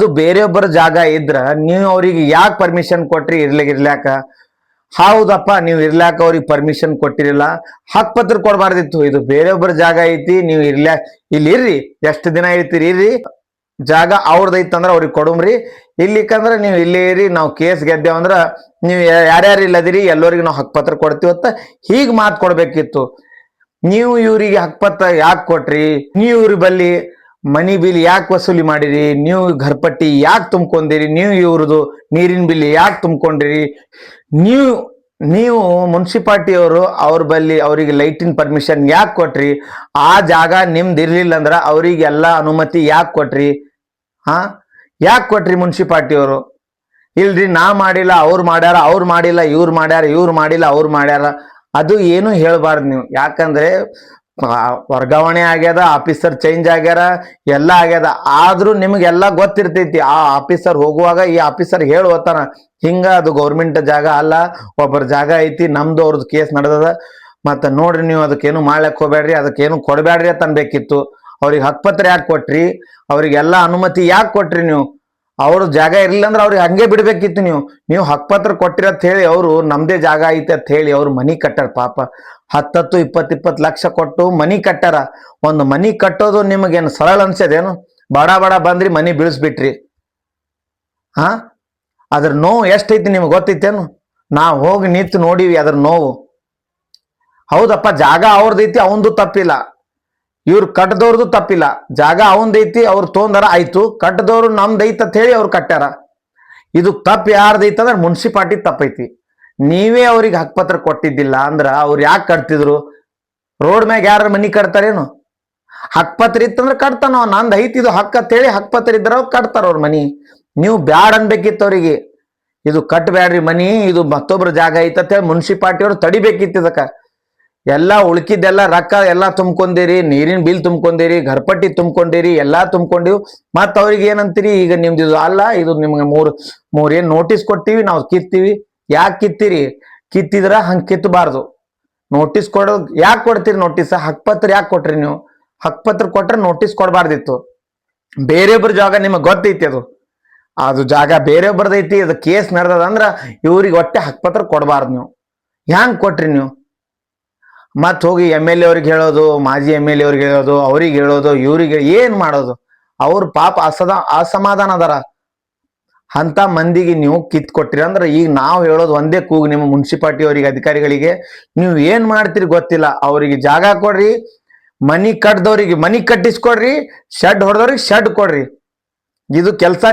ಅದು ಬೇರೆಯೊಬ್ಬರ ಜಾಗ ಇದ್ರ ನೀವು ಅವ್ರಿಗೆ ಯಾಕೆ ಪರ್ಮಿಷನ್ ಕೊಟ್ರಿ ಇರ್ಲಾಕ? ಹೌದಪ್ಪ, ನೀವು ಇರ್ಲಾಕ ಅವ್ರಿಗೆ ಪರ್ಮಿಷನ್ ಕೊಟ್ಟಿರಲಿಲ್ಲ, ಹಕ್ ಪತ್ರ ಕೊಡಬಾರ್ದಿತ್ತು. ಇದು ಬೇರೆಯೊಬ್ಬರ ಜಾಗ ಐತಿ, ನೀವು ಇಲ್ಲಿ ಇರ್ರಿ, ಎಷ್ಟು ದಿನ ಇರ್ತೀರಿ ಇರ್ರಿ, ಜಾಗ ಅವ್ರದೈತಂದ್ರ ಅವ್ರಿಗೆ ಕೊಡುಮ್ರಿ, ಇಲ್ಲಿಕಂದ್ರ ನೀವು ಇಲ್ಲೇ ಇರಿ, ನಾವು ಕೇಸ್ ಗೆದ್ದೇವಂದ್ರ ನೀವು ಯಾರ್ಯಾರು ಇಲ್ಲದಿರಿ ಎಲ್ಲರಿಗೂ ನಾವು ಹಕ್ಪತ್ರ ಕೊಡ್ತೀವತ್ತ ಹೀಗೆ ಮಾತು ಕೊಡ್ಬೇಕಿತ್ತು. ನೀವು ಇವ್ರಿಗೆ ಹಕ್ಪತ್ರ ಯಾಕೆ ಕೊಟ್ರಿ? ನೀವು ಇವ್ರ ಬಲ್ಲಿ ಮನಿ ಬಿಲ್ ಯಾಕೆ ವಸೂಲಿ ಮಾಡಿರಿ? ನೀವು ಘರ್ಪಟ್ಟಿ ಯಾಕೆ ತುಂಬ್ಕೊಂಡಿರಿ? ನೀವು ಇವ್ರದ್ದು ನೀರಿನ ಬಿಲ್ ಯಾಕೆ ತುಂಬ್ಕೊಂಡಿರಿ? ನೀವು ಮುನ್ಸಿಪಾಲ್ಟಿಯವರು ಅವ್ರ ಬಲ್ಲಿ ಅವರಿಗೆ ಲೈಟಿನ ಪರ್ಮಿಷನ್ ಯಾಕೆ ಕೊಟ್ರಿ? ಆ ಜಾಗ ನಿಮ್ದು ಇರ್ಲಿಲ್ಲ ಅಂದ್ರ ಅವ್ರಿಗೆಲ್ಲ ಅನುಮತಿ ಯಾಕೆ ಕೊಟ್ರಿ? ಯಾಕೆ ಕೊಟ್ರಿ ಮುನ್ಸಿಪಾಲ್ಟಿಯವರು? ಇಲ್ರಿ ನಾ ಮಾಡಿಲ್ಲ, ಅವ್ರು ಮಾಡ್ಯಾರ, ಅವ್ರು ಮಾಡಿಲ್ಲ ಇವ್ರು ಮಾಡ್ಯಾರ, ಇವ್ರು ಮಾಡಿಲ್ಲ ಅವ್ರು ಮಾಡ್ಯಾರ, ಅದು ಏನು ಹೇಳ್ಬಾರ್ದು ನೀವು. ಯಾಕಂದ್ರೆ ವರ್ಗಾವಣೆ ಆಗ್ಯದ, ಆಫೀಸರ್ ಚೇಂಜ್ ಆಗ್ಯಾರ, ಎಲ್ಲ ಆಗ್ಯದ, ಆದ್ರೂ ನಿಮ್ಗೆಲ್ಲ ಗೊತ್ತಿರ್ತೈತಿ. ಆ ಆಫೀಸರ್ ಹೋಗುವಾಗ ಈ ಆಫೀಸರ್ ಹೇಳುವತ್ತಾನ, ಹಿಂಗ ಅದು ಗೌರ್ಮೆಂಟ್ ಜಾಗ ಅಲ್ಲ, ಒಬ್ಬರ ಜಾಗ ಐತಿ, ನಮ್ದು ಅವ್ರದ್ದು ಕೇಸ್ ನಡೆದದ, ಮತ್ತ ನೋಡ್ರಿ ನೀವು ಅದಕ್ಕೇನು ಮಾಡ್ಲಕ್ ಹೋಗ್ಬೇಡ್ರಿ, ಅದಕ್ಕೇನು ಕೊಡ್ಬೇಡ್ರಿ ಅಂತ ಅನ್ಬೇಕಿತ್ತು. ಅವ್ರಿಗೆ ಹಕ್ಪತ್ರ ಯಾಕೆ ಕೊಟ್ರಿ? ಅವ್ರಿಗೆಲ್ಲ ಅನುಮತಿ ಯಾಕೆ ಕೊಟ್ರಿ? ನೀವು ಅವ್ರ ಜಾಗ ಇರ್ಲಿಲ್ಲ ಅಂದ್ರೆ ಅವ್ರಿಗೆ ಹಂಗೆ ಬಿಡ್ಬೇಕಿತ್ತು. ನೀವು ಹಕ್ಪತ್ರ ಕೊಟ್ಟಿರತ್ ಹೇಳಿ ಅವರು ನಮ್ದೇ ಜಾಗ ಐತೆ ಅಂತ ಹೇಳಿ ಅವ್ರು ಮನಿ ಕಟ್ಟಾರ. ಪಾಪ 10 20 ಲಕ್ಷ ಕೊಟ್ಟು ಮನಿ ಕಟ್ಟಾರ. ಒಂದು ಮನಿ ಕಟ್ಟೋದು ನಿಮಗೇನು ಸರಳ ಅನ್ಸದೇನು? ಬಡ ಬಂದ್ರಿ ಮನಿ ಬೀಳಿಸ್ಬಿಟ್ರಿ. ಅದ್ರ ನೋವು ಎಷ್ಟೈತಿ ನಿಮ್ಗೆ ಗೊತ್ತೈತೇನು? ನಾವು ಹೋಗಿ ನಿಂತು ನೋಡಿವಿ ಅದ್ರ ನೋವು. ಹೌದಪ್ಪ, ಜಾಗ ಅವ್ರದೈತಿ, ಅವಂದು ತಪ್ಪಿಲ್ಲ, ಇವ್ರು ಕಟ್ಟದವ್ರದ್ದು ತಪ್ಪಿಲ್ಲ. ಜಾಗ ಅವಂದೈತಿ, ಅವ್ರು ತೊಂದರ ಆಯ್ತು, ಕಟ್ಟದವ್ರು ನಮ್ದೈತ ಅಂತ ಹೇಳಿ ಅವ್ರು ಕಟ್ಟಾರ. ಇದು ತಪ್ಪು ಯಾರ್ದೈತೆ ಅಂದ್ರೆ ಮುನ್ಸಿಪಾಲ್ಟಿ ತಪ್ಪೈತಿ. ನೀವೇ ಅವ್ರಿಗೆ ಹಕ್ಪತ್ರ ಕೊಟ್ಟಿದ್ದಿಲ್ಲ ಅಂದ್ರ ಅವ್ರು ಯಾಕೆ ಕಟ್ತಿದ್ರು? ರೋಡ್ ಮ್ಯಾಗ ಯಾರ ಮನಿ ಕಟ್ತಾರೇನು? ಹಕ್ಪತ್ರ ಇತ್ತಂದ್ರೆ ಕಟ್ತಾನೋ, ನಂದು ಐತಿದು ಹಕ್ಕ ಅಂತ ಹೇಳಿ ಹಕ್ಪತ್ರ ಇದ್ರ ಕಟ್ತಾರ ಅವ್ರ ಮನಿ. ನೀವು ಬ್ಯಾಡ್ ಅನ್ಬೇಕಿತ್ತು ಅವ್ರಿಗೆ, ಇದು ಕಟ್ಬ್ಯಾಡ್ರಿ ಮನಿ, ಇದು ಮತ್ತೊಬ್ರ ಜಾಗ ಐತಂತ ಹೇಳಿ ಮುನ್ಸಿಪಾಲ್ಟಿ ಅವ್ರು ತಡಿಬೇಕಿತ್ತು. ಇದಕ್ಕ ಎಲ್ಲ ಉಳ್ಕಿದ್ದೆಲ್ಲ ರೊಕ್ಕ ಎಲ್ಲ ತುಂಬ್ಕೊಂಡಿರಿ, ನೀರಿನ ಬಿಲ್ ತುಂಬ್ಕೊಂಡಿರಿ, ಘರ್ಪಟ್ಟಿ ತುಂಬ್ಕೊಂಡಿರಿ, ಎಲ್ಲಾ ತುಂಬ್ಕೊಂಡಿವ್. ಮತ್ ಅವ್ರಿಗೆ ಏನಂತೀರಿ? ಈಗ ನಿಮ್ದು ಇದು ಅಲ್ಲ, ಇದು ನಿಮ್ಗೆ ಮೂರ್ ಏನ್ ನೋಟಿಸ್ ಕೊಟ್ಟಿವಿ, ನಾವು ಕಿತ್ತೀವಿ. ಯಾಕೆ ಕಿತ್ತೀರಿ? ಕಿತ್ತಿದ್ರ ಹಂಗ್ ಕಿತ್ತಬಾರ್ದು. ನೋಟಿಸ್ ಕೊಡೋದು ಯಾಕೆ ಕೊಡ್ತೀರಿ? ನೋಟಿಸ್ ಹಕ್ಪತ್ರ ಯಾಕೆ ಕೊಟ್ರಿ? ನೀವು ಹಕ್ಪತ್ರ ಕೊಟ್ರೆ ನೋಟಿಸ್ ಕೊಡಬಾರ್ದಿತ್ತು. ಬೇರೆಯೊಬ್ಬರ ಜಾಗ ನಿಮಗ್ ಗೊತ್ತೈತಿ, ಅದು ಜಾಗ ಬೇರೆಯೊಬ್ಬರದೈತಿ, ಅದು ಕೇಸ್ ನಡೆದದ ಅಂದ್ರ ಇವ್ರಿಗೆ ಒಟ್ಟೆ ಹಕ್ಪತ್ರ ಕೊಡಬಾರ್ದು. ನೀವು ಹ್ಯಾಂಗ್ ಕೊಟ್ರಿ? ನೀವು ಮತ್ ಹೋಗಿ MLA ಅವ್ರಿಗೆ ಹೇಳೋದು, ಮಾಜಿ MLA ಅವ್ರಿಗೆ ಹೇಳೋದು, ಅವ್ರಿಗೆ ಹೇಳೋದು, ಇವ್ರಿಗೆ ಏನ್ ಮಾಡೋದು? ಅವ್ರ ಪಾಪ ಅಸಮಾಧಾನ ಅದಾರ. ಅಂತ ಮಂದಿಗೆ ನೀವು ಕಿತ್ ಕೊಟ್ಟಿರಿ ಅಂದ್ರೆ ಈಗ ನಾವು ಹೇಳೋದು ಒಂದೇ ಕೂಗು ನಿಮ್ಮ ಮುನ್ಸಿಪಾಲ್ಟಿ ಅವರಿಗೆ, ಅಧಿಕಾರಿಗಳಿಗೆ, ನೀವು ಏನ್ ಮಾಡ್ತೀರಿ ಗೊತ್ತಿಲ್ಲ. ಅವರಿಗೆ ಜಾಗ ಕೊಡ್ರಿ, ಮನಿ ಕಟ್ಟದವ್ರಿಗೆ ಮನಿ ಕಟ್ಟಿಸ್ಕೊಡ್ರಿ, ಶೆಡ್ ಹೊಡೆದವ್ರಿಗೆ ಶೆಡ್ ಕೊಡ್ರಿ. ಇದು ಕೆಲಸ